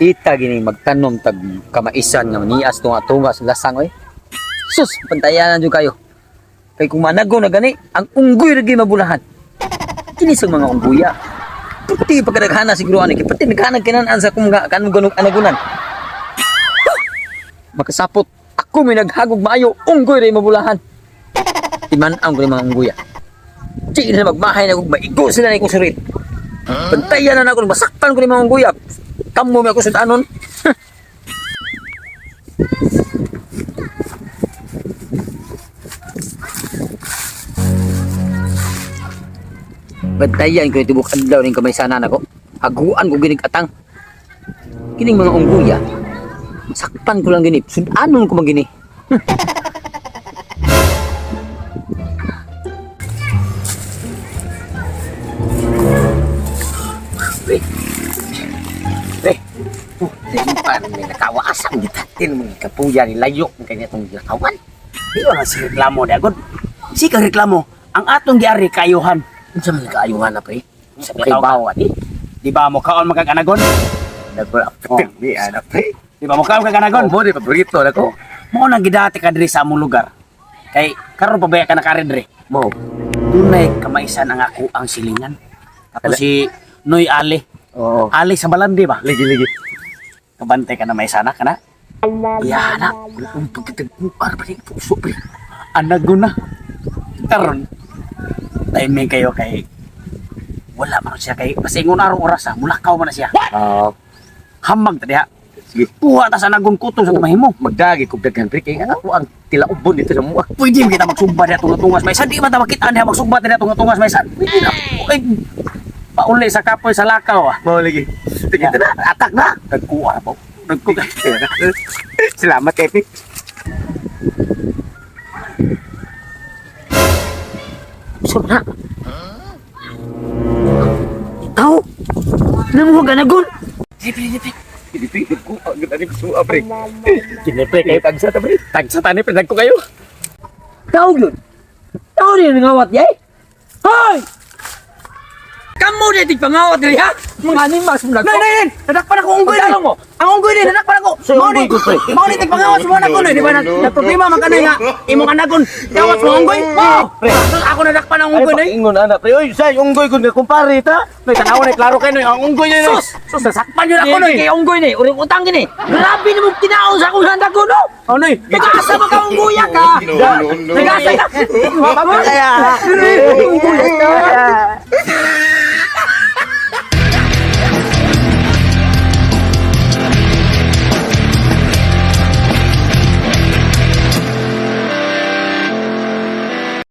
Ita gini magtanom tag kamaisan nga nias tunga-tunga sa lasang oy. Sus, pantayanan jud kayo. Kay kung manago na gani, ang unggoy ra gyud mabulahan. Kini sa mga unggoya. Pati pagkadaghana siguro ani kay pati naghanag kinan sa kung kanong ganung anagunan. Makasapot ako may naghagog maayo unggoy ra mabulahan. Timan-ang ko ni mga unggoya. Di na magmahay na kung maigo sila na ikong sirit. Bantayan na ako, masaktan ko ni mga unggoya. Kamu may ako sa tanon. Bantayan ko yung tibuk adlaw ng kamay sana na ko. Haguan ko ginig-atang. Kining mga unggoya. Masaktan ko lang gini. Sudanon ko magini. Paano may nakawasan gitatin mga kapuya ni layok ng kanya itong lakawan. Di ba si reklamo di agad? Si kang reklamo, ang atong giari kayuhan. Ano sa mga kaayungan na pre? Sa Bitaw kay ka. bawat eh. Di ba mo kaon magkakanagon? Di ana pre. Di ba mo kaon magkakanagon? Mo di paborito na ko. Mo nang gidati ka diri sa among lugar. Kay karon pa ba ka nakarin diri? Mo. Dunay kamaisan ang ako ang silingan. Tapos si Noy Ali. Oo. Ali sa balandi ba? Ligi. Kabantay ka na may sana ka na. Yana. Ang pagkatagpuar pa rin puso pre. Anago na. Karon. Timing kayo kay wala man siya kay pasingon araw oras mulakaw man na siya. Oo. Hamag ta diha. Sige. Puha ta sa nagong kutong sa mahimo. Magdagi kog daghan pre kay ako ang tilaubon dito sa mua. Pwede kita magsumba diha tungas may san di man ta makita diha magsumba diha tungas may san. Pwede na. Okay. Pauli sa kapoy sa lakaw ah. Mo lagi. Sige na. Atak na. Nagkuha po. Nagkuha. Salamat kay Pik. Sure na. Ikaw? Namuha ganagon? Dipikit ko ang gani puso pre. Kinepre kayo Tagsa ta pre. tagsa tani pinag ko kayo. Tao yun. Tao rin ang ngawat yay. Hoy! Kamu din tigpangawat diri ha? Mga animas mo na ko. Nay! Nadakpan ako unggoy ni. Mo. Ang unggoy ni nadakpan ako. unggoy ko, pre. Mao ni tigpangawas mo na ko ni, di ba na problema man kanay nga imong anagon. Kawas mo unggoy. Mo. Ako nadakpan ang unggoy ni. Ingon ana pre. Oy, say unggoy kun kumpare ta. May tanaw na klaro kayo ang unggoy ni. Sus, nasakpan yun ako Sige. kay unggoy ni. Urang utang gini. Grabe na mo tinaon sa akong handa ko no. Oh noy. Nag-asa mo ka unggoya ka. Nag-asa ka. Kaya. Unggoya ka.